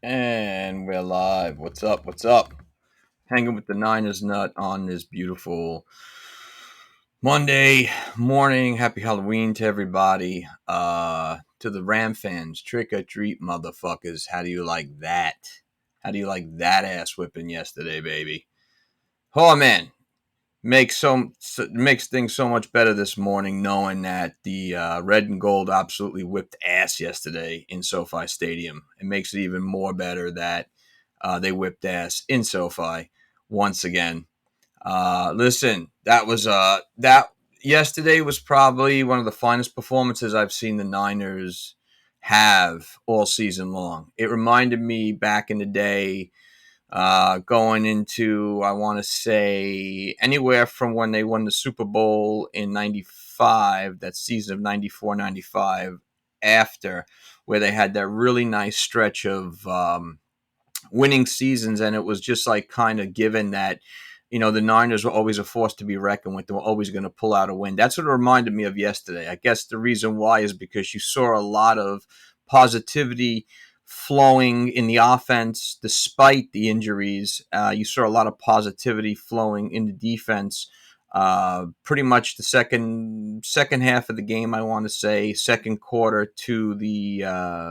And we're live. What's up? What's up? Hanging with the Niners nut on this beautiful Monday morning. Happy Halloween to everybody. To the Ram fans, trick or treat, motherfuckers. How do you like that? How do you like that ass whipping yesterday, baby? Oh man, makes things so much better this morning knowing that the red and gold absolutely whipped ass yesterday in SoFi Stadium. It makes it even more better that they whipped ass in SoFi once again. Listen, that yesterday was probably one of the finest performances I've seen the Niners have all season long. It reminded me back in the day, going into, I want to say, anywhere from when they won the Super Bowl in 95, that season of 94 95, after, where they had that really nice stretch of winning seasons. And it was just like kind of given that, the Niners were always a force to be reckoned with. They were always going to pull out a win. That's what it reminded me of yesterday. I guess the reason why is because you saw a lot of positivity flowing in the offense despite the injuries. You saw a lot of positivity flowing in the defense. Pretty much the second half of the game, I want to say, second quarter to the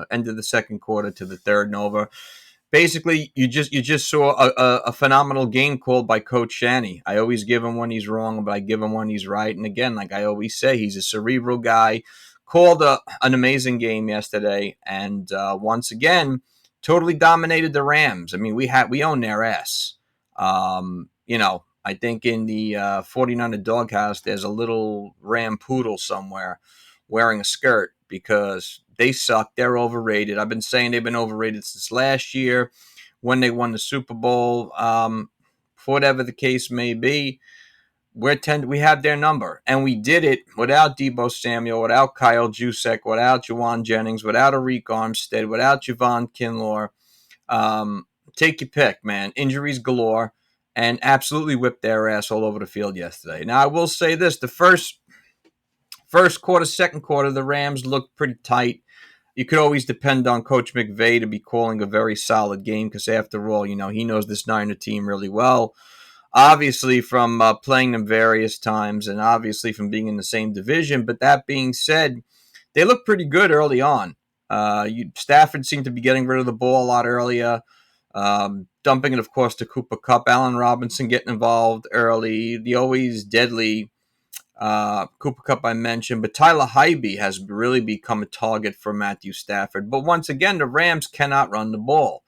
end of the second quarter to the third and over. Basically, you just saw a phenomenal game called by Coach Shanny. I always give him when he's wrong, but I give him when he's right. And again, like I always say, he's a cerebral guy. Called an amazing game yesterday, and once again, totally dominated the Rams. I mean, we own their ass. I think in the 49er doghouse, there's a little Ram poodle somewhere wearing a skirt because they suck. They're overrated. I've been saying they've been overrated since last year when they won the Super Bowl. For whatever the case may be, we have their number, and we did it without Debo Samuel, without Kyle Juszczyk, without Juwan Jennings, without Arik Armstead, without Javon Kinlaw. Take your pick, man. Injuries galore, and absolutely whipped their ass all over the field yesterday. Now, I will say this: the first quarter, second quarter, the Rams looked pretty tight. You could always depend on Coach McVay to be calling a very solid game because, after all, he knows this Niner team really well. Obviously, from playing them various times and obviously from being in the same division. But that being said, they looked pretty good early on. Stafford seemed to be getting rid of the ball a lot earlier, dumping it, of course, to Cooper Kupp. Allen Robinson getting involved early. The always deadly Cooper Kupp I mentioned, but Tyler Higbee has really become a target for Matthew Stafford. But once again, the Rams cannot run the ball.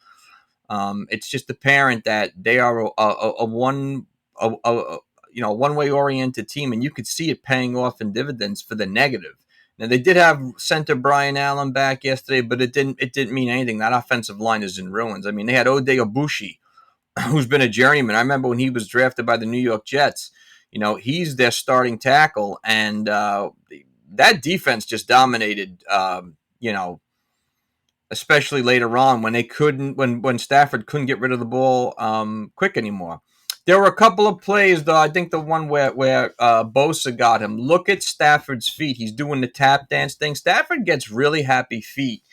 It's just apparent that they are a one way oriented team, and you could see it paying off in dividends for the negative. Now they did have center Brian Allen back yesterday, but it didn't mean anything. That offensive line is in ruins. I mean, they had Ode Obushi, who's been a journeyman. I remember when he was drafted by the New York Jets. He's their starting tackle, and that defense just dominated. Especially later on when they couldn't, when Stafford couldn't get rid of the ball quick anymore. There were a couple of plays, though. I think the one where Bosa got him. Look at Stafford's feet. He's doing the tap dance thing. Stafford gets really happy feet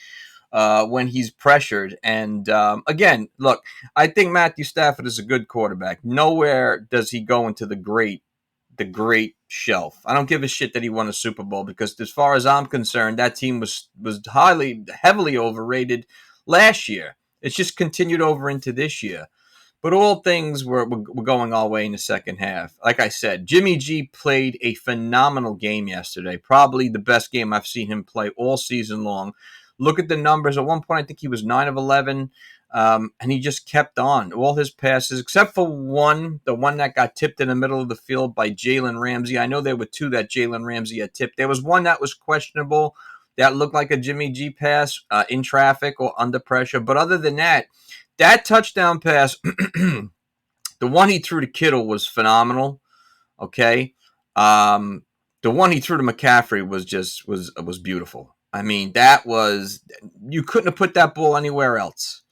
when he's pressured. And again, look, I think Matthew Stafford is a good quarterback. Nowhere does he go into the great shelf. I don't give a shit that he won a Super Bowl because, as far as I'm concerned, that team was heavily overrated last year. It's just continued over into this year. But all things were going our way in the second half. Like I said, Jimmy G played a phenomenal game yesterday. Probably the best game I've seen him play all season long. Look at the numbers. At one point, I think he was 9 of 11. And he just kept on. All his passes, except for one, the one that got tipped in the middle of the field by Jalen Ramsey. I know there were two that Jalen Ramsey had tipped. There was one that was questionable that looked like a Jimmy G pass in traffic or under pressure. But other than that, that touchdown pass, the one he threw to Kittle was phenomenal. Okay. The one he threw to McCaffrey was beautiful. I mean, you couldn't have put that ball anywhere else.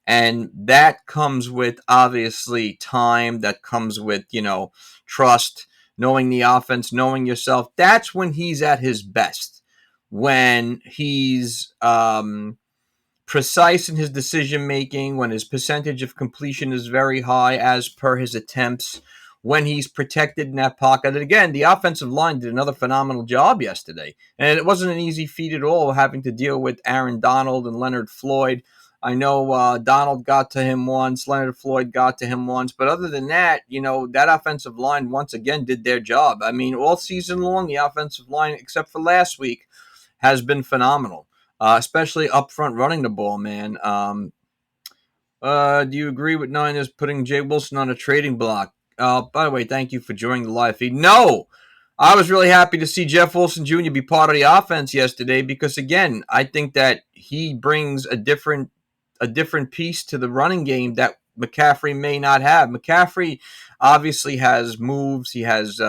And that comes with, obviously, time. That comes with, trust, knowing the offense, knowing yourself. That's when he's at his best. When he's precise in his decision making, when his percentage of completion is very high as per his attempts, when he's protected in that pocket. And again, the offensive line did another phenomenal job yesterday. And it wasn't an easy feat at all having to deal with Aaron Donald and Leonard Floyd. I know Donald got to him once, Leonard Floyd got to him once, but other than that, that offensive line once again did their job. I mean, all season long, the offensive line, except for last week, has been phenomenal, especially up front running the ball, man. Do you agree with Niners putting Jay Wilson on a trading block? By the way, thank you for joining the live feed. No, I was really happy to see Jeff Wilson Jr. be part of the offense yesterday because, again, I think that he brings a different piece to the running game that McCaffrey may not have. McCaffrey obviously has moves. He has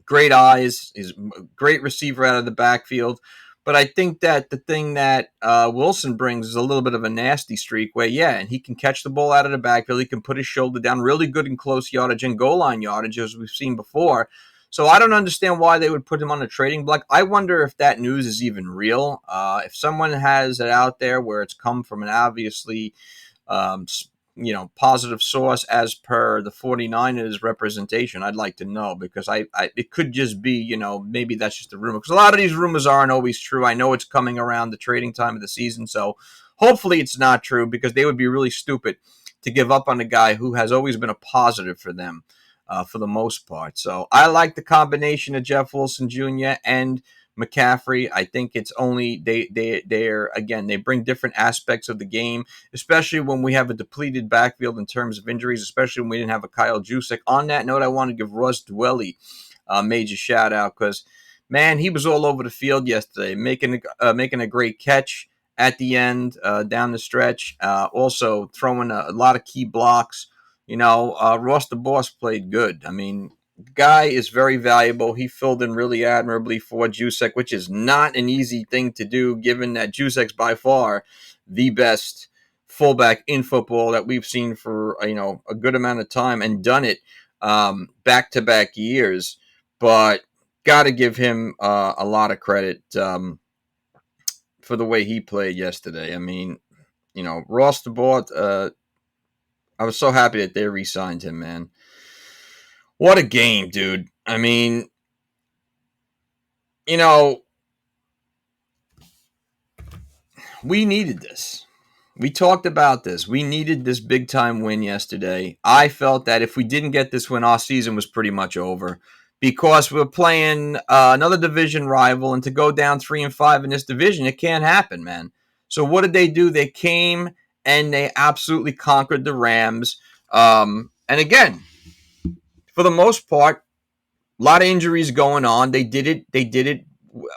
great eyes. He's a great receiver out of the backfield. But I think that the thing that Wilson brings is a little bit of a nasty streak where, and he can catch the ball out of the backfield. He can put his shoulder down, really good in close yardage and goal line yardage, as we've seen before. So I don't understand why they would put him on a trading block. I wonder if that news is even real. If someone has it out there where it's come from an obviously positive source as per the 49ers representation, I'd like to know, because it could just be, maybe that's just a rumor, because a lot of these rumors aren't always true. I know it's coming around the trading time of the season, so hopefully it's not true, because they would be really stupid to give up on a guy who has always been a positive for them for the most part. So I like the combination of Jeff Wilson Jr. and McCaffrey. I think it's only they bring different aspects of the game, especially when we have a depleted backfield in terms of injuries, especially when we didn't have a Kyle Juszczyk. On that note, I want to give Russ Dwelly a major shout out, because, man, he was all over the field yesterday, making a great catch at the end down the stretch, also throwing a lot of key blocks. Ross the Boss played good. I mean, the guy is very valuable. He filled in really admirably for Juszczyk, which is not an easy thing to do, given that Juszczyk's by far the best fullback in football that we've seen for a good amount of time, and done it back-to-back years. But got to give him a lot of credit for the way he played yesterday. I mean, Ross the Boss, I was so happy that they re-signed him, man. What a game, dude. I mean, we needed this. We talked about this. We needed this big-time win yesterday. I felt that if we didn't get this win, our season was pretty much over, because we're playing another division rival, and to go down 3-5 in this division, it can't happen, man. So what did they do? They came and they absolutely conquered the Rams. And again, for the most part, a lot of injuries going on. They did it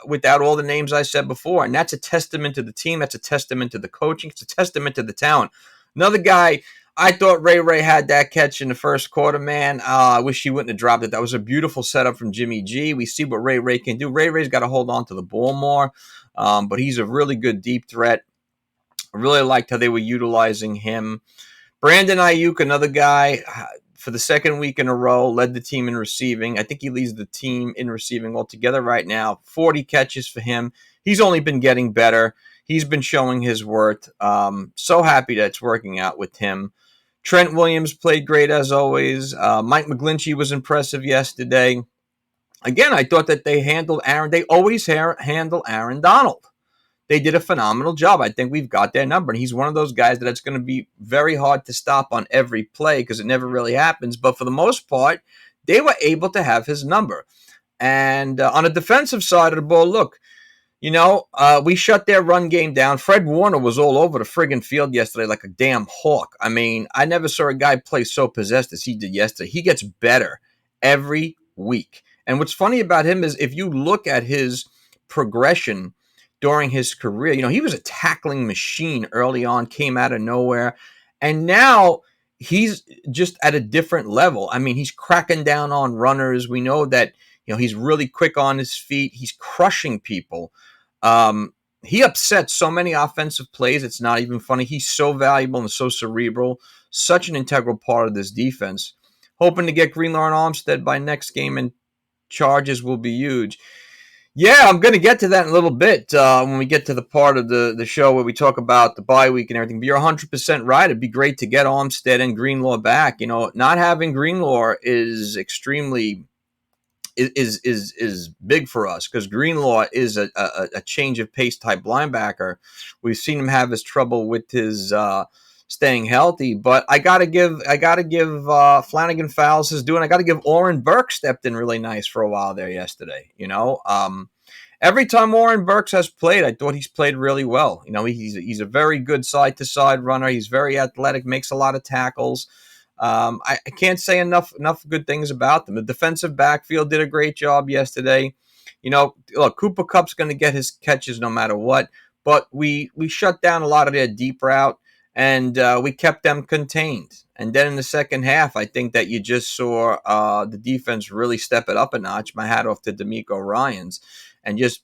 without all the names I said before. And that's a testament to the team. That's a testament to the coaching. It's a testament to the talent. Another guy, I thought Ray had that catch in the first quarter, man. I wish he wouldn't have dropped it. That was a beautiful setup from Jimmy G. We see what Ray can do. Ray's got to hold on to the ball more. But he's a really good deep threat. I really liked how they were utilizing him. Brandon Ayuk, another guy, for the second week in a row, led the team in receiving. I think he leads the team in receiving altogether right now. 40 catches for him. He's only been getting better. He's been showing his worth. So happy that it's working out with him. Trent Williams played great as always. Mike McGlinchey was impressive yesterday. Again, I thought that they handled Aaron. They always handle Aaron Donald. They did a phenomenal job. I think we've got their number. And he's one of those guys that it's going to be very hard to stop on every play, because it never really happens. But for the most part, they were able to have his number. And on the defensive side of the ball, look, we shut their run game down. Fred Warner was all over the friggin' field yesterday like a damn hawk. I mean, I never saw a guy play so possessed as he did yesterday. He gets better every week. And what's funny about him is if you look at his progression during his career, he was a tackling machine early on, came out of nowhere, and now he's just at a different level. I mean, he's cracking down on runners. We know that, he's really quick on his feet. He's crushing people. He upsets so many offensive plays. It's not even funny. He's so valuable and so cerebral, such an integral part of this defense. Hoping to get Greenlaw and Armstead by next game, and Charges will be huge. Yeah, I'm going to get to that in a little bit when we get to the part of the show where we talk about the bye week and everything. But you're 100% right. It'd be great to get Armstead and Greenlaw back. Not having Greenlaw is extremely is big for us because Greenlaw is a change of pace type linebacker. We've seen him have his trouble with his staying healthy, but I gotta give Flanagan Fowles his due, and I gotta give Oren Burke stepped in really nice for a while there yesterday. Every time Oren Burks has played, I thought he's played really well. He's a very good side to side runner. He's very athletic, makes a lot of tackles. I can't say enough good things about them. The defensive backfield did a great job yesterday. Look, Cooper Kupp's going to get his catches no matter what, but we shut down a lot of their deep route, and we kept them contained. And then in the second half, I think that you just saw the defense really step it up a notch. My hat off to D'Amico Ryans, and just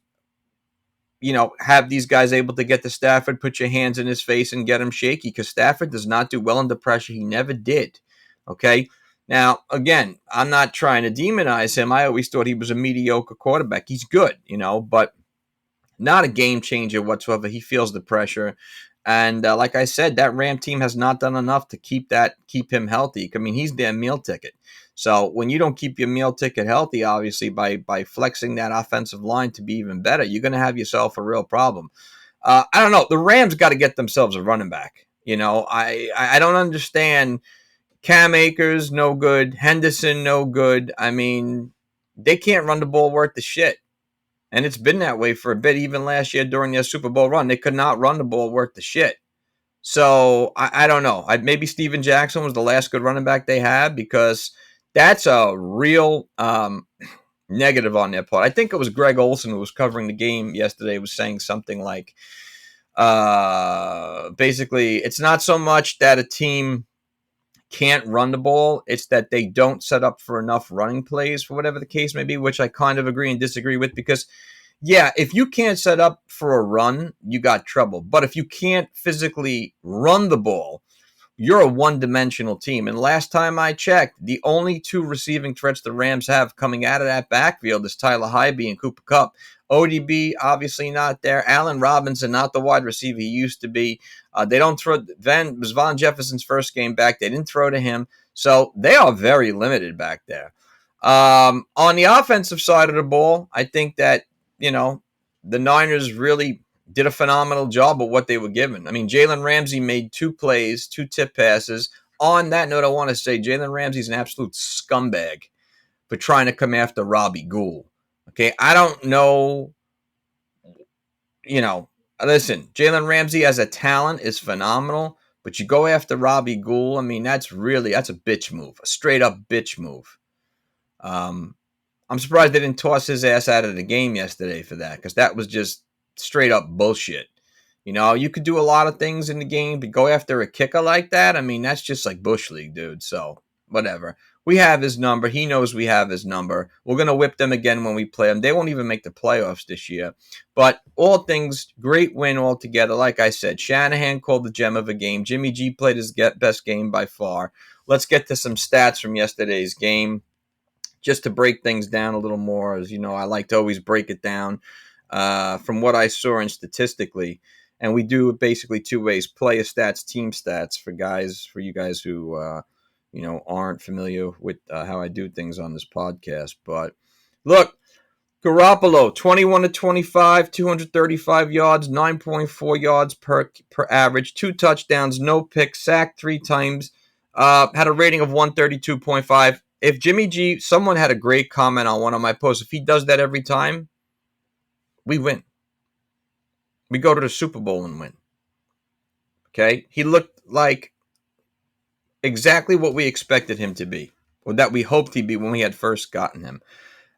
have these guys able to get to Stafford, put your hands in his face and get him shaky, because Stafford does not do well under pressure. He never did. Okay. Now, again, I'm not trying to demonize him. I always thought he was a mediocre quarterback. He's good, but not a game changer whatsoever. He feels the pressure. And like I said, that Ram team has not done enough to keep him healthy. I mean, he's their meal ticket. So when you don't keep your meal ticket healthy, obviously by flexing that offensive line to be even better, you're going to have yourself a real problem. I don't know. The Rams got to get themselves a running back. I don't understand. Cam Akers, no good. Henderson, no good. I mean, they can't run the ball worth the shit. And it's been that way for a bit. Even last year during their Super Bowl run, they could not run the ball worth the shit. So I don't know. Maybe Steven Jackson was the last good running back they had, because that's a real negative on their part. I think it was Greg Olsen who was covering the game yesterday, was saying something like, basically, it's not so much that a team can't run the ball, it's that they don't set up for enough running plays, for whatever the case may be, which I kind of agree and disagree with, because if you can't set up for a run, you got trouble. But if you can't physically run the ball, you're a one-dimensional team. And last time I checked, the only two receiving threats the Rams have coming out of that backfield is Tyler Higbee and Cooper Kupp. ODB, obviously not there. Allen Robinson, not the wide receiver he used to be. They don't throw. It was Von Jefferson's first game back. They didn't throw to him. So they are very limited back there. On the offensive side of the ball, I think that, the Niners really did a phenomenal job of what they were given. I mean, Jalen Ramsey made 2 plays, 2 tip passes. On that note, I want to say Jalen Ramsey's an absolute scumbag for trying to come after Robbie Gould. Okay, I don't know. Listen, Jalen Ramsey as a talent is phenomenal, but you go after Robbie Gould, I mean, that's a bitch move, a straight up bitch move. I'm surprised they didn't toss his ass out of the game yesterday for that, because that was just straight up bullshit. You could do a lot of things in the game, but go after a kicker like that, I mean, that's just like Bush League, dude. So, whatever. We have his number. He knows we have his number. We're going to whip them again when we play them. They won't even make the playoffs this year. But all things, great win altogether. Like I said, Shanahan called the gem of a game. Jimmy G played his best game by far. Let's get to some stats from yesterday's game, just to break things down a little more. As you know, I like to always break it down from what I saw and statistically. And we do it basically 2 ways: player stats, team stats, for you guys who aren't familiar with how I do things on this podcast. But look, Garoppolo, 21 to 25, 235 yards, 9.4 yards per average, 2 touchdowns, no picks, sacked 3 times, had a rating of 132.5. If Jimmy G, someone had a great comment on one of my posts. If he does that every time, we win. We go to the Super Bowl and win. Okay? He looked like exactly what we expected him to be, or that we hoped he'd be when we had first gotten him.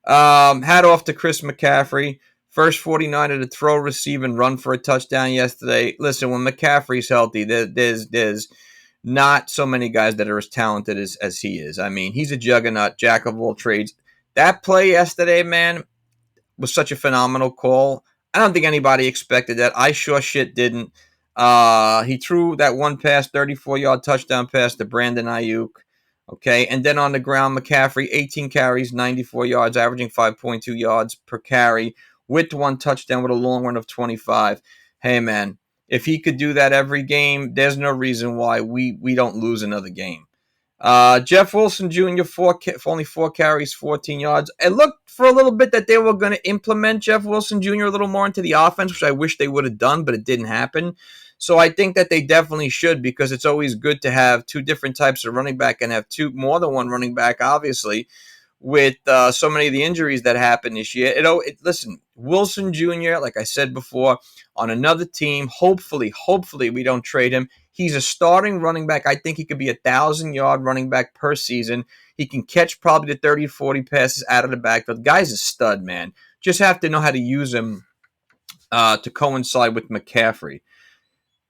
Hat off to Chris McCaffrey. First 49er to throw, receive, and run for a touchdown yesterday. Listen, when McCaffrey's healthy, there's not so many guys that are as talented as he is. I mean, he's a juggernaut, jack of all trades. That play yesterday, man, was such a phenomenal call. I don't think anybody expected that. I sure shit didn't. He threw that one pass, 34-yard touchdown pass to Brandon Ayuk. Okay, and then on the ground, McCaffrey, 18 carries, 94 yards, averaging 5.2 yards per carry. with one touchdown with a long run of 25. Hey, man, if he could do that every game, there's no reason why we don't lose another game. Jeff Wilson Jr., only 4 carries, 14 yards. It looked for a little bit that they were going to implement Jeff Wilson Jr. a little more into the offense, which I wish they would have done, but it didn't happen. So I think that they definitely should, because it's always good to have two different types of running back and have more than one running back, obviously, with so many of the injuries that happened this year. Listen, Wilson Jr., like I said before, on another team, hopefully we don't trade him. He's a starting running back. I think he could be 1,000-yard running back per season. He can catch probably the 30, 40 passes out of the backfield. The guy's a stud, man. Just have to know how to use him to coincide with McCaffrey.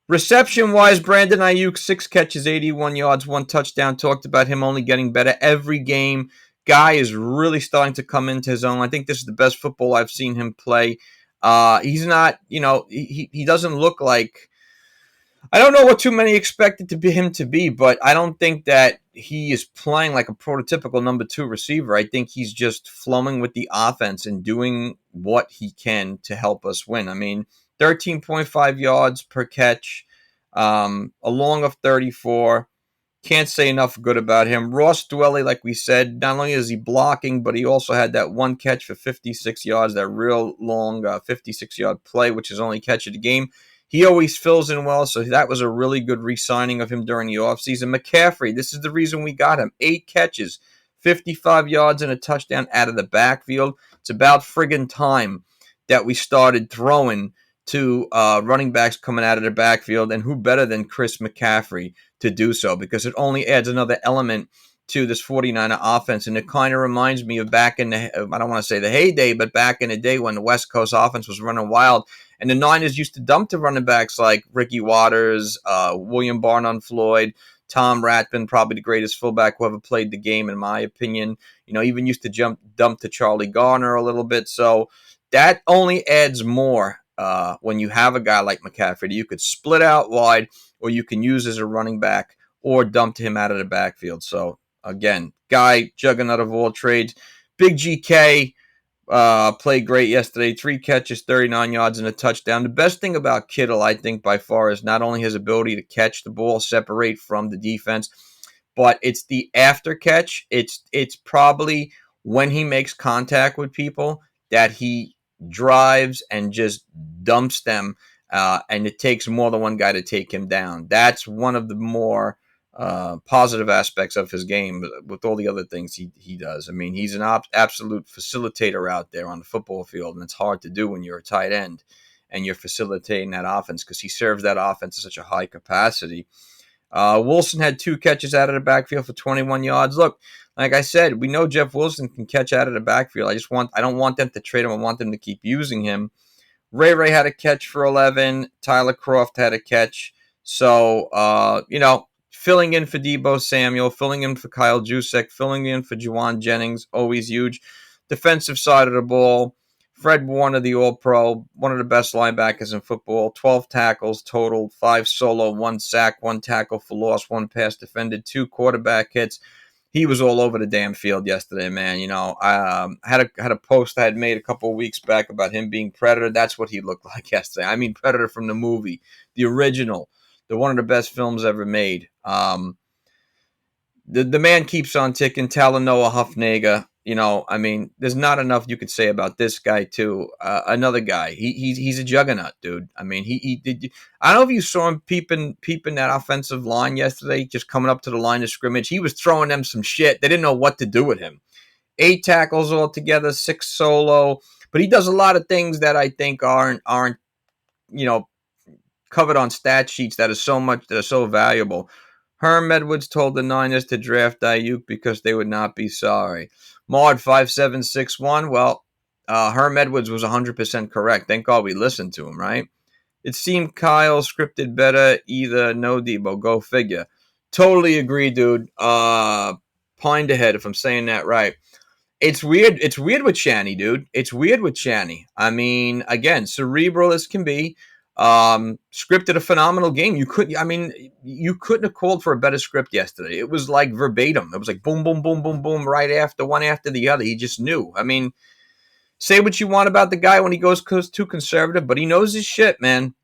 Reception-wise, Brandon Ayuk, 6 catches, 81 yards, 1 touchdown. Talked about him only getting better every game. Guy is really starting to come into his own. I think this is the best football I've seen him play. He's not, he doesn't look like, I don't know what too many expected him to be, but I don't think that he is playing like a prototypical number 2 receiver. I think he's just flowing with the offense and doing what he can to help us win. I mean, 13.5 yards per catch, a long of 34. Can't say enough good about him. Ross Dwelly, like we said, not only is he blocking, but he also had that one catch for 56 yards, that real long 56-yard play, which is only catch of the game. He always fills in well, so that was a really good re-signing of him during the offseason. McCaffrey, this is the reason we got him. 8 catches, 55 yards, and a touchdown out of the backfield. It's about friggin' time that we started throwing to running backs coming out of the backfield, and who better than Chris McCaffrey to do so, because it only adds another element to this 49er offense. And it kind of reminds me of back in the, I don't want to say the heyday, but back in the day when the West Coast offense was running wild, and the Niners used to dump to running backs like Ricky Waters, William Barnum-Floyd, Tom Rathman, probably the greatest fullback who ever played the game, in my opinion. Even used to dump to Charlie Garner a little bit. So that only adds more when you have a guy like McCaffrey. You could split out wide, or you can use as a running back, or dump to him out of the backfield. So, again, guy, juggernaut of all trades. Big GK played great yesterday. 3 catches, 39 yards, and a touchdown. The best thing about Kittle, I think, by far, is not only his ability to catch the ball, separate from the defense, but it's the after catch. It's probably when he makes contact with people that he drives and just dumps them, and it takes more than one guy to take him down. That's one of the more positive aspects of his game, with all the other things he does. I mean, he's an absolute facilitator out there on the football field, and it's hard to do when you're a tight end and you're facilitating that offense, because he serves that offense at such a high capacity. Wilson had 2 catches out of the backfield for 21 yards. Look, like I said, we know Jeff Wilson can catch out of the backfield. I don't want them to trade him. I want them to keep using him. Ray had a catch for 11. Tyler Croft had a catch. So, filling in for Deebo Samuel, filling in for Kyle Juszczyk, filling in for Juwan Jennings, always huge. Defensive side of the ball, Fred Warner, the All-Pro, one of the best linebackers in football, 12 tackles total, 5 solo, 1 sack, 1 tackle for loss, 1 pass defended, 2 quarterback hits. He was all over the damn field yesterday, man. I had a post I had made a couple of weeks back about him being Predator. That's what he looked like yesterday. I mean, Predator from the movie, the original, one of the best films ever made. The man keeps on ticking. Talanoa Hufnagel. I mean, there's not enough you could say about this guy too. Another guy. He's a juggernaut, dude. I mean, he did. I don't know if you saw him peeping that offensive line yesterday, just coming up to the line of scrimmage. He was throwing them some shit. They didn't know what to do with him. 8 tackles altogether, 6 solo. But he does a lot of things that I think aren't covered on stat sheets that are so valuable. Herm Edwards told the Niners to draft Ayuk because they would not be sorry. Mard 5761. Well, Herm Edwards was 100% correct. Thank God we listened to him, right? It seemed Kyle scripted better. Either no Deebo. Go figure. Totally agree, dude. Pined ahead, if I'm saying that right. It's weird. It's weird with Shanny, dude. It's weird with Shanny. I mean, again, cerebral as can be. Scripted a phenomenal game. You couldn't have called for a better script yesterday. It was like verbatim. It was like boom, boom, boom, boom, boom, right after one after the other. He just knew. I mean, Say what you want about the guy when he goes too conservative, but he knows his shit, man.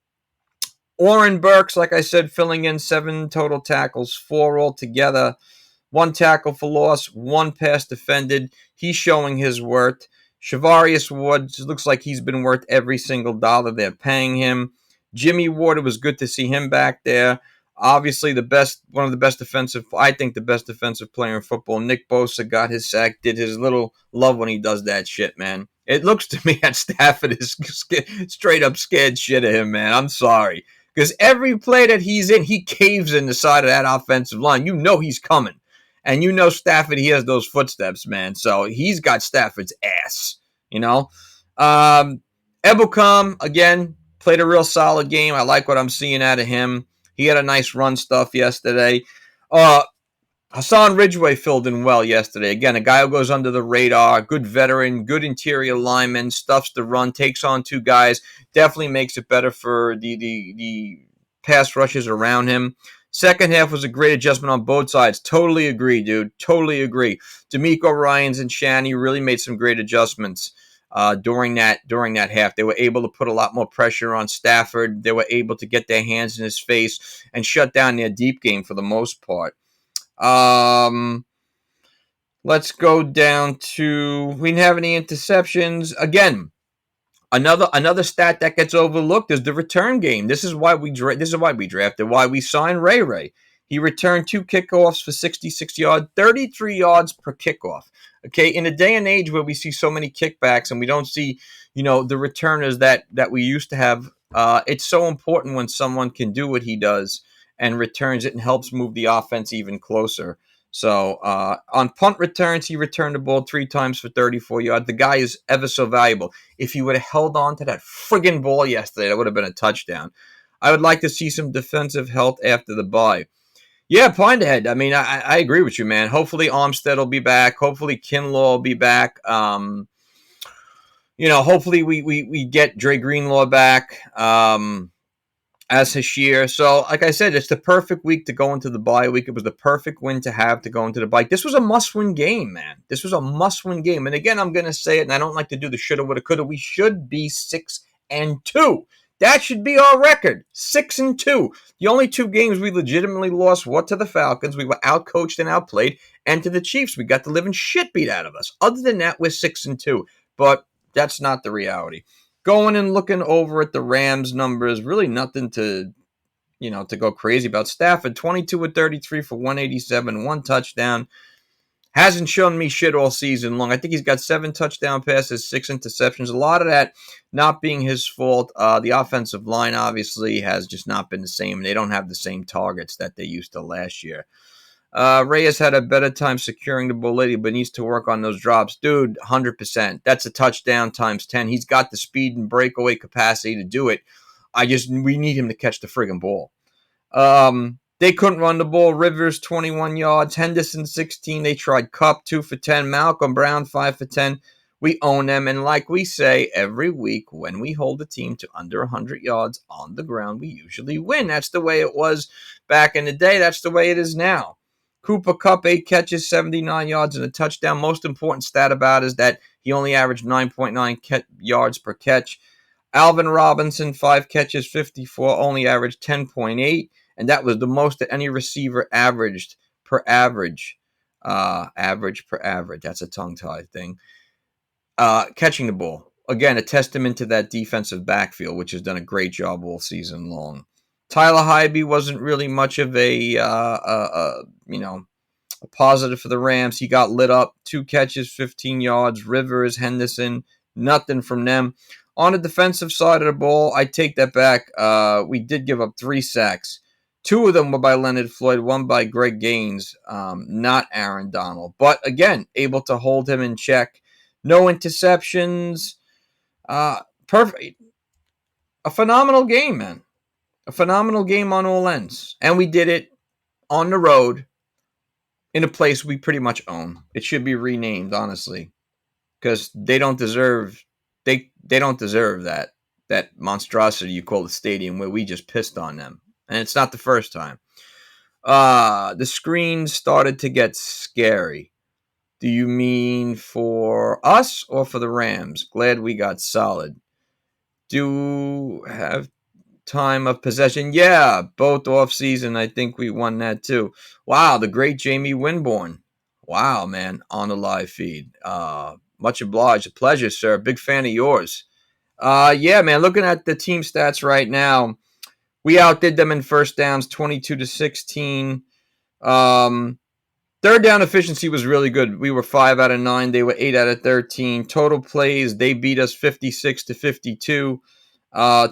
Oren Burks, like I said, filling in 7 total tackles, 4 altogether. 1 tackle for loss, 1 pass defended. He's showing his worth. Shavarius Ward looks like he's been worth every single dollar they're paying him. Jimmy Ward, it was good to see him back there. Obviously, one of the best defensive, I think the best defensive player in football. Nick Bosa got his sack, did his little love when he does that shit, man. It looks to me that Stafford is straight up scared shit of him, man. I'm sorry. Because every play that he's in, he caves in the side of that offensive line. You know he's coming. And you know Stafford, he has those footsteps, man. So he's got Stafford's ass, you know. Ebukam, again, played a real solid game. I like what I'm seeing out of him. He had a nice run stuff yesterday. Hassan Ridgeway filled in well yesterday. Again, a guy who goes under the radar, good veteran, good interior lineman, stuffs the run, takes on 2 guys, definitely makes it better for the pass rushes around him. Second half was a great adjustment on both sides. Totally agree, dude. Totally agree. D'Amico Ryans and Shani really made some great adjustments during that half. They were able to put a lot more pressure on Stafford. They were able to get their hands in his face and shut down their deep game for the most part. Let's go down to, we didn't have any interceptions. Again, another stat that gets overlooked is the return game. This is why we drafted, why we signed Ray Ray. He returned 2 kickoffs for 66 yards, 33 yards per kickoff. Okay, in a day and age where we see so many kickbacks and we don't see, the returners that we used to have, it's so important when someone can do what he does and returns it and helps move the offense even closer. So on punt returns, he returned the ball 3 times for 34 yards. The guy is ever so valuable. If he would have held on to that friggin' ball yesterday, that would have been a touchdown. I would like to see some defensive health after the bye. Yeah, Pinderhead. I mean, I agree with you, man. Hopefully Armstead will be back. Hopefully Kinlaw will be back. Hopefully we get Dre Greenlaw back. As Hashir. So, like I said, it's the perfect week to go into the bye week. It was the perfect win to have to go into the bye. This was a must-win game, man. This was a must-win game. And again, I'm going to say it, and I don't like to do the shoulda, woulda, coulda. We should be 6-2. That should be our record, 6-2. The only 2 games we legitimately lost were to the Falcons. We were outcoached and outplayed, and to the Chiefs. We got the living shit beat out of us. Other than that, we're 6-2. But that's not the reality. Going and looking over at the Rams numbers, really nothing to go crazy about. Stafford, 22 of 33 for 187, 1 touchdown. Hasn't shown me shit all season long. I think he's got 7 touchdown passes, 6 interceptions. A lot of that not being his fault. The offensive line obviously has just not been the same. They don't have the same targets that they used to last year. Reyes had a better time securing the ball lately, but needs to work on those drops. Dude, 100%. That's a touchdown times 10. He's got the speed and breakaway capacity to do it. We need him to catch the friggin' ball. They couldn't run the ball. Rivers, 21 yards. Henderson, 16. They tried Kupp, 2 for 10. Malcolm Brown, 5 for 10. We own them. And like we say every week, when we hold a team to under 100 yards on the ground, we usually win. That's the way it was back in the day. That's the way it is now. Cooper Kupp, 8 catches, 79 yards, and a touchdown. Most important stat about it is that he only averaged 9.9 yards per catch. Alvin Robinson, 5 catches, 54, only averaged 10.8, and that was the most that any receiver averaged per average. Average per average. That's a tongue-tied thing. Catching the ball. Again, a testament to that defensive backfield, which has done a great job all season long. Tyler Higbee wasn't really much of a positive for the Rams. He got lit up. 2 catches, 15 yards. Rivers, Henderson, nothing from them. On the defensive side of the ball, I take that back. We did give up 3 sacks. 2 of them were by Leonard Floyd, 1 by Greg Gaines, not Aaron Donald. But again, able to hold him in check. No interceptions. Perfect. A phenomenal game, man. A phenomenal game on all ends. And we did it on the road in a place we pretty much own. It should be renamed, honestly, because they don't deserve that monstrosity you call the stadium where we just pissed on them. And it's not the first time. The screens started to get scary. Do you mean for us or for the Rams? Glad we got solid. Do have time of possession? Yeah, both off season. I think we won that too. Wow, the great Jamie Winborn. Wow, man, on the live feed. Much obliged. A pleasure, sir. Big fan of yours. Yeah, man, looking at the team stats right now, we outdid them in first downs 22-16. Third down efficiency was really good. We were 5 out of 9. They were 8 out of 13. Total plays, they beat us 56-52.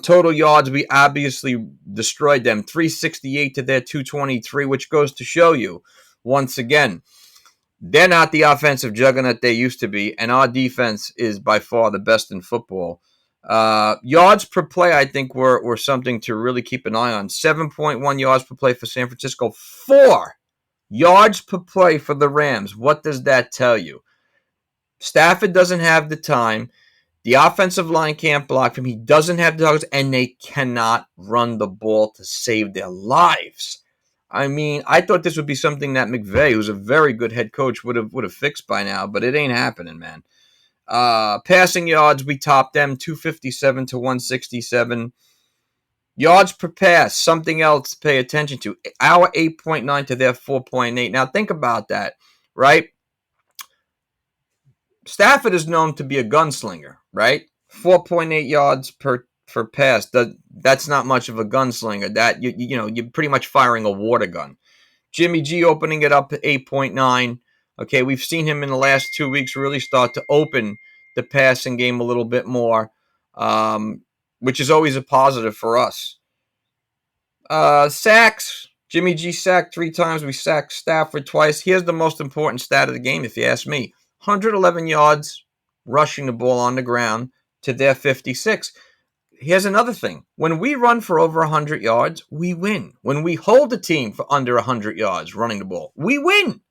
Total yards, we obviously destroyed them. 368 to their 223, which goes to show you, once again, they're not the offensive juggernaut they used to be, and our defense is by far the best in football. Yards per play, I think, were something to really keep an eye on. 7.1 yards per play for San Francisco. 4 yards per play for the Rams. What does that tell you? Stafford doesn't have the time. The offensive line can't block him. He doesn't have the targets, and they cannot run the ball to save their lives. I mean, I thought this would be something that McVay, who's a very good head coach, would have fixed by now, but it ain't happening, man. Passing yards, we topped them 257 to 167. Yards per pass, something else to pay attention to. Our 8.9 to their 4.8. Now think about that, right? Stafford is known to be a gunslinger, right? 4.8 yards per pass. That's not much of a gunslinger. That you're pretty much firing a water gun. Jimmy G opening it up to 8.9. Okay, we've seen him in the last 2 weeks really start to open the passing game a little bit more, which is always a positive for us. Sacks. Jimmy G sacked 3 times. We sacked Stafford twice. Here's the most important stat of the game, if you ask me. 111 yards rushing the ball on the ground to their 56. Here's another thing. When we run for over 100 yards, we win. When we hold the team for under 100 yards running the ball, we win.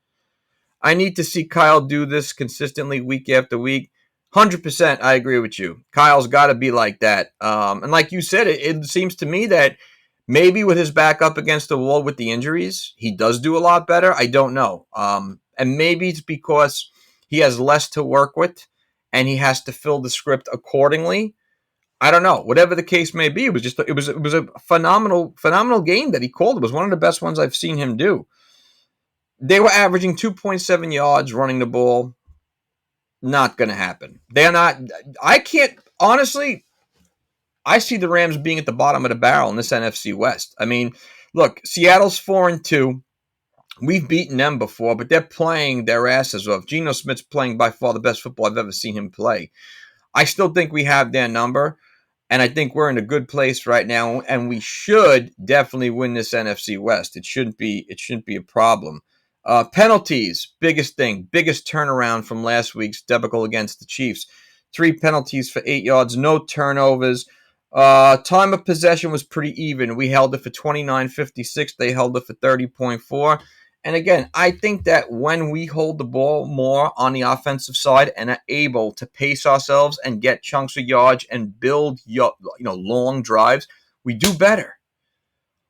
I need to see Kyle do this consistently week after week. 100%, I agree with you. Kyle's got to be like that. And like you said, it seems to me that maybe with his back up against the wall with the injuries, he does do a lot better. I don't know. And maybe it's because he has less to work with and he has to fill the script accordingly. I don't know. Whatever the case may be, it was a phenomenal game that he called. It was one of the best ones I've seen him do. They were averaging 2.7 yards running the ball. Not going to happen. They're not. I can't honestly. I see the Rams being at the bottom of the barrel in this NFC West. I mean, look, Seattle's 4-2. We've beaten them before, but they're playing their asses off. Geno Smith's playing by far the best football I've ever seen him play. I still think we have their number, and I think we're in a good place right now, and we should definitely win this NFC West. It shouldn't be a problem. Penalties, biggest thing, biggest turnaround from last week's debacle against the Chiefs. 3 penalties for 8 yards, no turnovers. Time of possession was pretty even. We held it for 29.56. They held it for 30.4. And again, I think that when we hold the ball more on the offensive side and are able to pace ourselves and get chunks of yards and build long drives, we do better.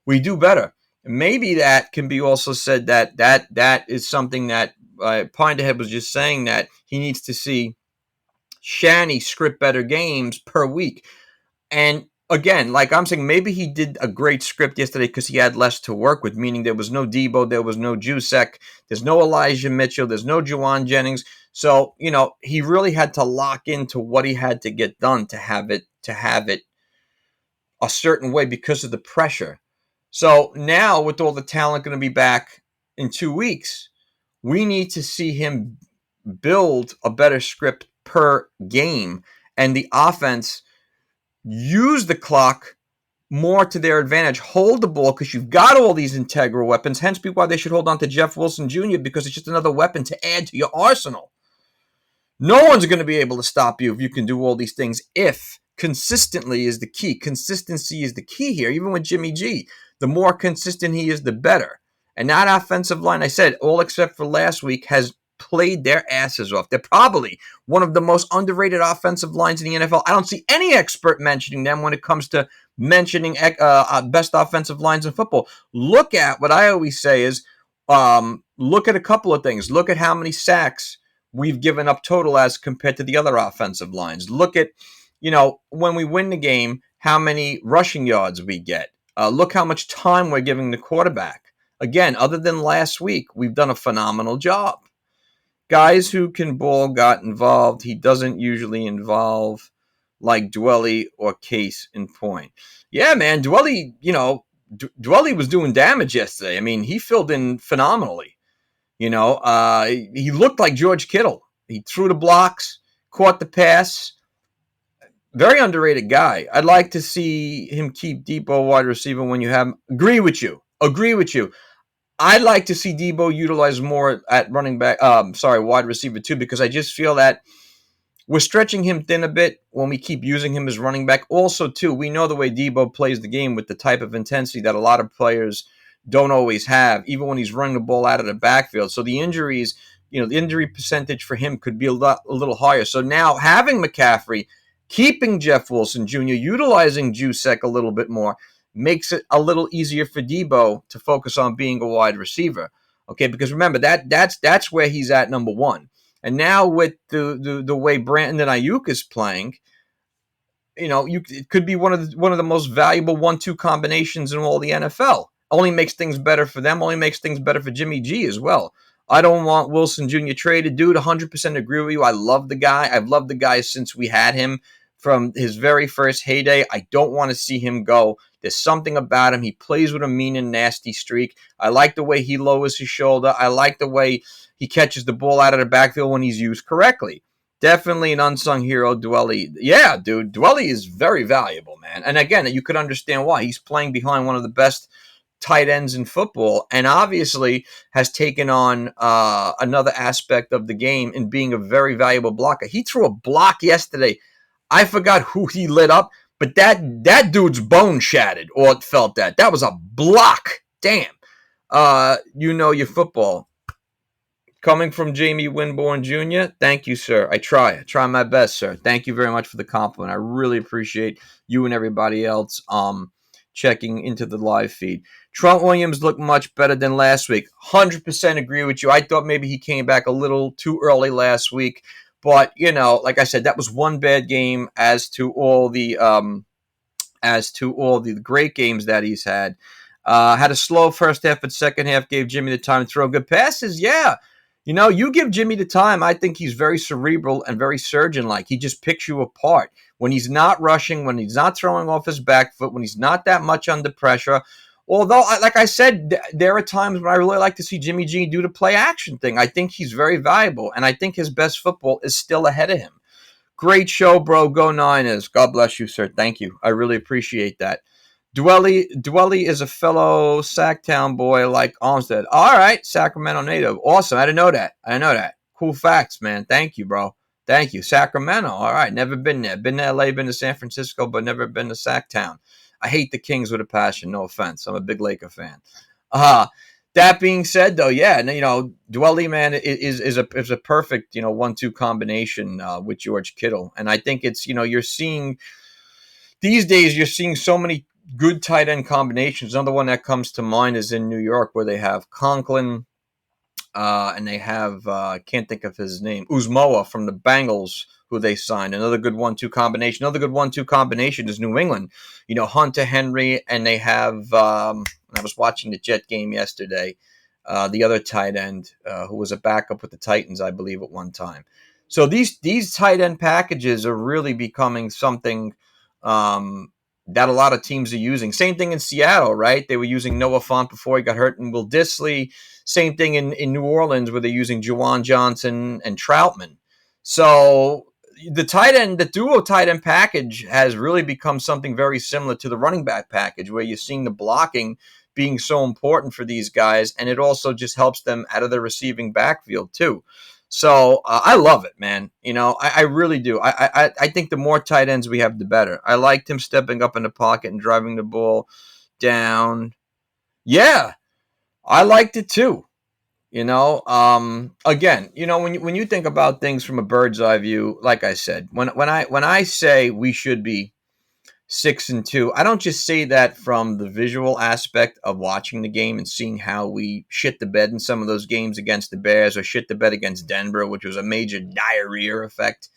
We do better. Maybe that can be also said that is something that Pinderhead was just saying, that he needs to see Shanny script better games per week. And again, like I'm saying, maybe he did a great script yesterday because he had less to work with, meaning there was no Debo, there was no Jusek, there's no Elijah Mitchell, there's no Juwan Jennings. So, he really had to lock into what he had to get done to have it a certain way because of the pressure. So now with all the talent going to be back in 2 weeks, we need to see him build a better script per game, and the offense use the clock more to their advantage. Hold the ball because you've got all these integral weapons. Hence why they should hold on to Jeff Wilson Jr. because it's just another weapon to add to your arsenal. No one's going to be able to stop you if you can do all these things. If consistently is the key. Consistency is the key here. Even with Jimmy G, the more consistent he is, the better. And that offensive line, I said, all except for last week, has played their asses off. They're probably one of the most underrated offensive lines in the NFL. I don't see any expert mentioning them when it comes to mentioning best offensive lines in football. Look at what I always say is, look at a couple of things. Look at how many sacks we've given up total as compared to the other offensive lines. Look at, when we win the game, how many rushing yards we get. Look how much time we're giving the quarterback. Again, other than last week, we've done a phenomenal job. Guys who can ball got involved. He doesn't usually involve like Dwelly or Case in point. Yeah, man, Dwelly, Dwelly was doing damage yesterday. I mean, he filled in phenomenally. He looked like George Kittle. He threw the blocks, caught the pass. Very underrated guy. I'd like to see him keep Debo wide receiver when you have him. Agree with you. I'd like to see Debo utilized more at running back. Wide receiver too, because I just feel that we're stretching him thin a bit when we keep using him as running back. Also, too, we know the way Debo plays the game with the type of intensity that a lot of players don't always have, even when he's running the ball out of the backfield. So the injuries, the injury percentage for him could be a little higher. So now having McCaffrey, keeping Jeff Wilson Jr., utilizing Juszczyk a little bit more, makes it a little easier for Debo to focus on being a wide receiver. Okay, because remember that's where he's at number one. And now with the way Brandon Ayuk is playing, it could be one of the most valuable 1-2 combinations in all the NFL. Only makes things better for them. Only makes things better for Jimmy G as well. I don't want Wilson Jr. traded. Dude, 100% agree with you. I love the guy. I've loved the guy since we had him from his very first heyday. I don't want to see him go. There's something about him. He plays with a mean and nasty streak. I like the way he lowers his shoulder. I like the way he catches the ball out of the backfield when he's used correctly. Definitely an unsung hero, Dwelly. Yeah, dude, Dwelly is very valuable, man. And again, you could understand why. He's playing behind one of the best tight ends in football, and obviously has taken on another aspect of the game in being a very valuable blocker. He threw a block yesterday. I forgot who he lit up, but that dude's bone shattered, or it felt that. That was a block. Damn. Your football. Coming from Jamie Winborn Jr., thank you, sir. I try my best, sir. Thank you very much for the compliment. I really appreciate you and everybody else checking into the live feed. Trent Williams looked much better than last week. 100% agree with you. I thought maybe he came back a little too early last week. But, like I said, that was one bad game as to all the great games that he's had. Had a slow first half, but second half gave Jimmy the time to throw good passes. Yeah. You give Jimmy the time. I think he's very cerebral and very surgeon-like. He just picks you apart. When he's not rushing, when he's not throwing off his back foot, when he's not that much under pressure. Although, like I said, there are times when I really like to see Jimmy G do the play action thing. I think he's very valuable, and I think his best football is still ahead of him. Great show, bro. Go Niners. God bless you, sir. Thank you. I really appreciate that. Dwelly is a fellow Sacktown boy like Armstead. All right, Sacramento native. Awesome. I didn't know that. Cool facts, man. Thank you, bro. Thank you. Sacramento. All right. Never been there. Been to LA, been to San Francisco, but never been to Sacktown. I hate the Kings with a passion. No offense. I'm a big Laker fan. That being said, though, yeah, Dwelly, man, is a perfect, 1-2 combination with George Kittle. And I think it's, you're seeing these days, you're seeing so many good tight end combinations. Another one that comes to mind is in New York, where they have Conklin and they have, can't think of his name, Uzmoa from the Bengals, who they signed. Another good 1-2 combination. Another good 1-2 combination is New England. Hunter Henry, and they have, I was watching the Jet game yesterday, the other tight end who was a backup with the Titans, I believe, at one time. So these tight end packages are really becoming something that a lot of teams are using. Same thing in Seattle, right? They were using Noah Fant before he got hurt, and Will Dissly. Same thing in New Orleans, where they're using Juwan Johnson and Troutman. So the duo tight end package has really become something very similar to the running back package, where you're seeing the blocking being so important for these guys, and it also just helps them out of the receiving backfield too. So I love it, man. I really do. I think the more tight ends we have, the better. I liked him stepping up in the pocket and driving the ball down. Yeah, I liked it too. Again, when you think about things from a bird's eye view, like I said, when I say we should be 6-2. I don't just say that from the visual aspect of watching the game and seeing how we shit the bed in some of those games against the Bears or shit the bed against Denver, which was a major diarrhea effect.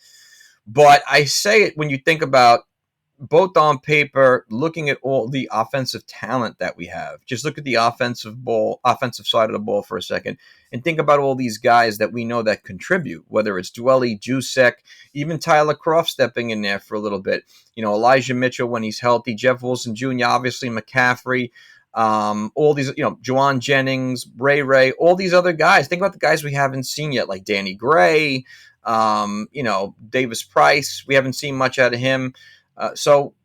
But I say it when you think about both on paper, looking at all the offensive talent that we have. Just look at the offensive side of the ball for a second, and think about all these guys that we know that contribute, whether it's Dwelly, Jusek, even Tyler Croft stepping in there for a little bit. Elijah Mitchell when he's healthy, Jeff Wilson Jr., obviously McCaffrey, all these, Juwan Jennings, Ray, all these other guys. Think about the guys we haven't seen yet, like Danny Gray, Davis Price. We haven't seen much out of him. So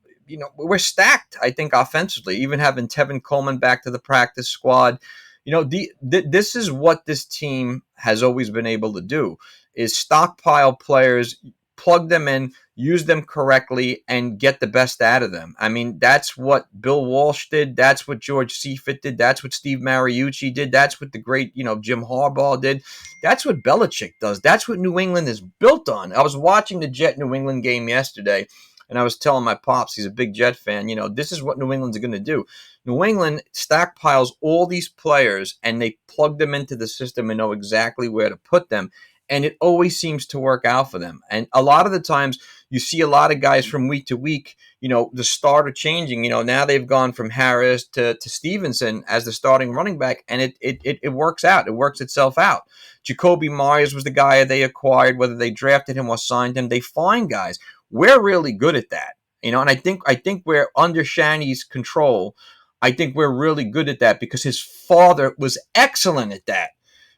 we're stacked, I think, offensively, even having Tevin Coleman back to the practice squad. This is what this team has always been able to do, is stockpile players, plug them in, use them correctly, and get the best out of them. I mean, that's what Bill Walsh did. That's what George Seifert did. That's what Steve Mariucci did. That's what the great, Jim Harbaugh did. That's what Belichick does. That's what New England is built on. I was watching the Jet-New England game yesterday, and I was telling my pops, he's a big Jet fan, this is what New England's going to do. New England stockpiles all these players, and they plug them into the system and know exactly where to put them. And it always seems to work out for them. And a lot of the times you see a lot of guys from week to week, the starter changing. Now they've gone from Harris to Stevenson as the starting running back, and it works out. It works itself out. Jacoby Myers was the guy they acquired, whether they drafted him or signed him. They find guys. We're really good at that, and I think we're under Shanny's control. I think we're really good at that because his father was excellent at that.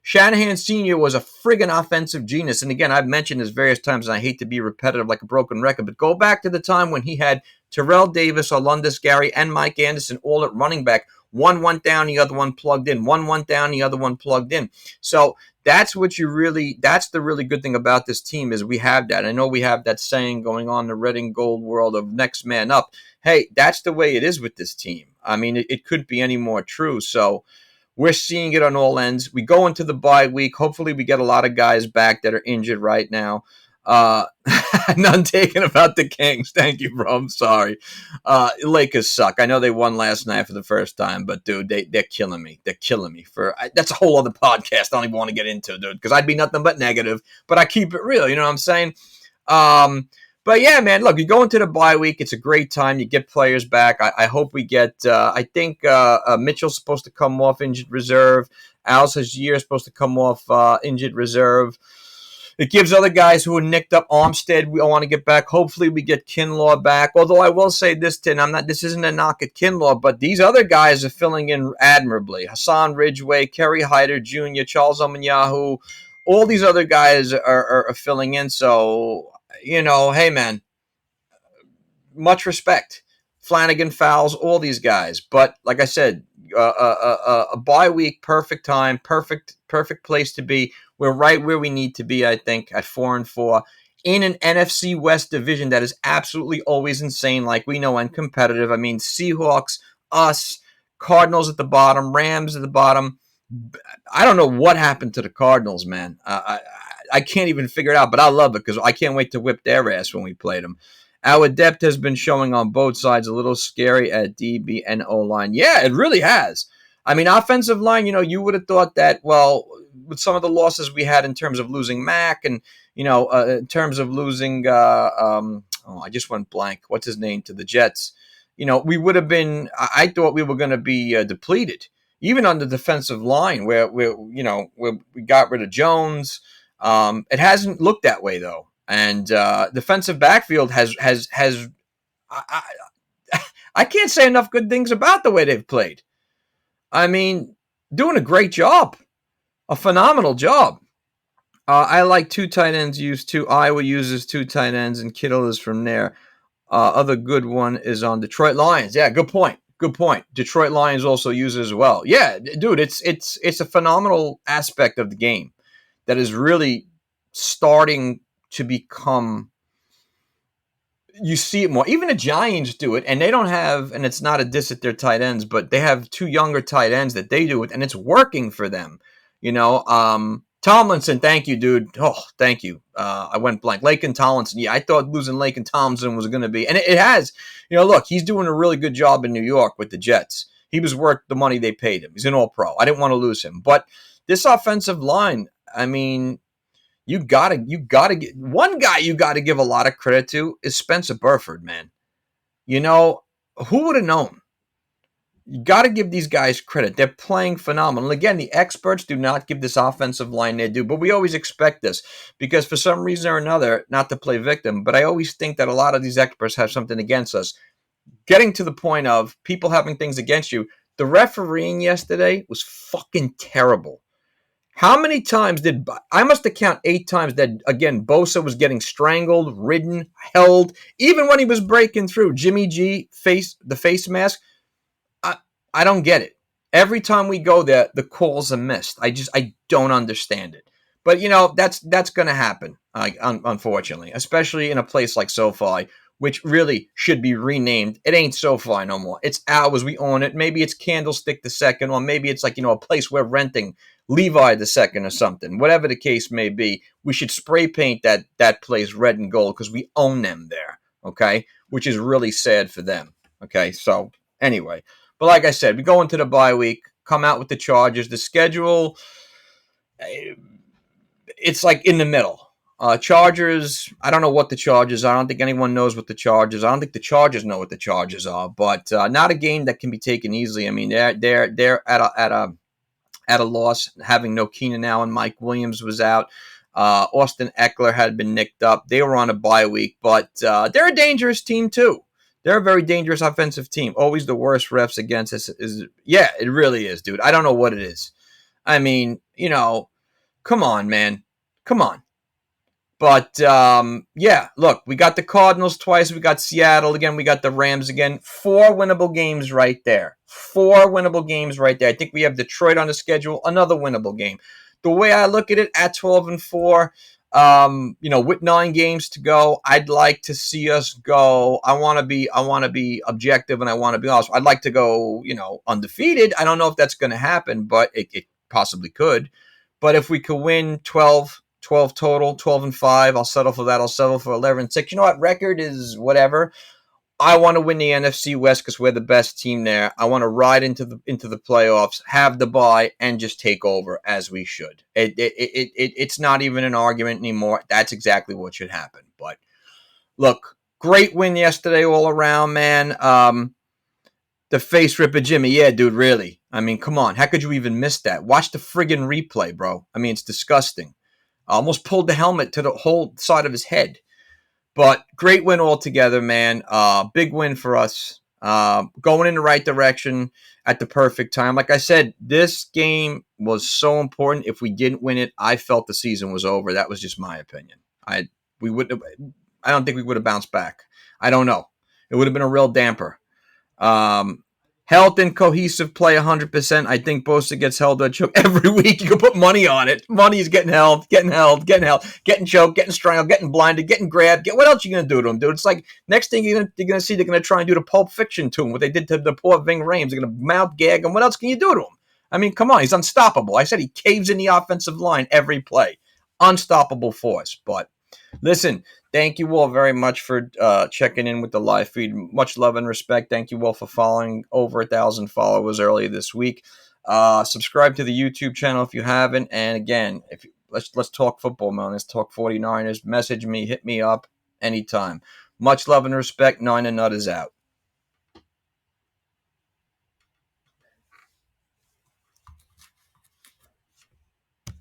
Shanahan Sr. was a friggin' offensive genius. And again, I've mentioned this various times, and I hate to be repetitive like a broken record, but go back to the time when he had Terrell Davis, Alundis Gary, and Mike Anderson all at running back. One went down, the other one plugged in. One went down, the other one plugged in. So that's the really good thing about this team is we have that. I know we have that saying going on in the red and gold world of next man up. Hey, that's the way it is with this team. I mean, it couldn't be any more true. So we're seeing it on all ends. We go into the bye week. Hopefully we get a lot of guys back that are injured right now. None taken about the Kings. Thank you, bro. I'm sorry. Lakers suck. I know they won last night for the first time, but dude, they're killing me. They're killing me. That's a whole other podcast I don't even want to get into, dude, because I'd be nothing but negative, but I keep it real. You know what I'm saying? But yeah, man, look, you go into the bye week. It's a great time. You get players back. I hope we get, I think Mitchell's supposed to come off injured reserve. Al Shazier is supposed to come off injured reserve. It gives other guys who are nicked up. Armstead, we all want to get back. Hopefully we get Kinlaw back. Although I will say this, Tim, this isn't a knock at Kinlaw, but these other guys are filling in admirably. Hassan Ridgeway, Kerry Hyder Jr., Charles Omeniahu, all these other guys are filling in. So, hey, man, much respect. Flanagan, Fowles, all these guys. But like I said, a bye week, perfect time, perfect place to be. We're right where we need to be, I think, at 4-4 in an NFC West division that is absolutely always insane, like we know, and competitive. I mean, Seahawks, us, Cardinals at the bottom, Rams at the bottom. I don't know what happened to the Cardinals, man. I can't even figure it out, but I love it because I can't wait to whip their ass when we played them. Our depth has been showing on both sides, a little scary at DB and O-line. Yeah, it really has. I mean, offensive line, you would have thought that, well, with some of the losses we had in terms of losing Mack and, in terms of losing, I just went blank. What's his name to the Jets? We would have been, I thought we were going to be depleted, even on the defensive line where we got rid of Jones. It hasn't looked that way, though. And defensive backfield has I can't say enough good things about the way they've played. I mean, doing a great job. A phenomenal job. I like two tight ends used too. Iowa uses two tight ends, and Kittle is from there. Other good one is on Detroit Lions. Yeah, good point. Good point. Detroit Lions also use it as well. Yeah, dude, it's a phenomenal aspect of the game that is really starting to become. You see it more. Even the Giants do it, and they don't have, and it's not a diss at their tight ends, but they have two younger tight ends that they do it, and it's working for them. Tomlinson, thank you, dude. Oh, thank you. I went blank. Laken Tomlinson. Yeah, I thought losing Laken Tomlinson was going to be, and it has. Look, he's doing a really good job in New York with the Jets. He was worth the money they paid him. He's an All-Pro. I didn't want to lose him, but this offensive line. I mean, you gotta get one guy. You gotta give a lot of credit to is Spencer Burford, man. Who would have known? You got to give these guys credit. They're playing phenomenal. Again, the experts do not give this offensive line their due, but we always expect this because for some reason or another, not to play victim, but I always think that a lot of these experts have something against us. Getting to the point of people having things against you, the refereeing yesterday was fucking terrible. How many times I must have counted 8 times that, again, Bosa was getting strangled, ridden, held, even when he was breaking through. Jimmy G, the face mask. I don't get it. Every time we go there, the calls are missed. I don't understand it. But, that's going to happen, unfortunately, especially in a place like SoFi, which really should be renamed. It ain't SoFi no more. It's ours. We own it. Maybe it's Candlestick the Second, or maybe it's like, a place we're renting, Levi the Second or something. Whatever the case may be, we should spray paint that place red and gold because we own them there, okay? Which is really sad for them, okay? So, anyway. But like I said, we go into the bye week, come out with the Chargers. The schedule, it's like in the middle. Chargers, I don't know what the Chargers are. I don't think anyone knows what the Chargers are. I don't think the Chargers know what the Chargers are. But not a game that can be taken easily. I mean, they're at a loss, having no Keenan Allen. Mike Williams was out. Austin Eckler had been nicked up. They were on a bye week, but they're a dangerous team too. They're a very dangerous offensive team. Always the worst refs against us yeah, it really is, dude. I don't know what it is. I mean, come on, man. Come on. But, yeah, look, we got the Cardinals twice. We got Seattle again. We got the Rams again. 4 winnable games right there. 4 winnable games right there. I think we have Detroit on the schedule. Another winnable game. The way I look at it, at 12-4, with 9 games to go, I'd like to see us go. I want to be objective, and I want to be honest. I'd like to go, undefeated. I don't know if that's going to happen, but it possibly could. But if we could win 12 total, 12-5, I'll settle for that. I'll settle for 11-6. You know what? Record is whatever. I want to win the NFC West because we're the best team there. I want to ride into the playoffs, have the bye, and just take over as we should. It's not even an argument anymore. That's exactly what should happen. But look, great win yesterday all around, man. The face ripper Jimmy, yeah, dude, really. I mean, come on, how could you even miss that? Watch the friggin' replay, bro. I mean, it's disgusting. I almost pulled the helmet to the whole side of his head. But great win altogether, man. Big win for us. Going in the right direction at the perfect time. Like I said, this game was so important. If we didn't win it, I felt the season was over. That was just my opinion. I don't think we would have bounced back. I don't know. It would have been a real damper. Health and cohesive play 100%. I think Bosa gets held or choked every week. You can put money on it. Money's getting held, getting choked, getting strangled, getting blinded, getting grabbed. What else are you going to do to him, dude? It's like next thing you're going to see, they're going to try and do the Pulp Fiction to him, what they did to the poor Ving Rhames. They're going to mouth gag him. What else can you do to him? I mean, come on. He's unstoppable. I said he caves in the offensive line every play. Unstoppable force. But listen, thank you all very much for checking in with the live feed. Much love and respect. Thank you all for following. Over 1,000 followers earlier this week. Subscribe to the YouTube channel if you haven't. And again, let's talk football, man. Let's talk 49ers. Message me, hit me up anytime. Much love and respect. Niner Nut is out.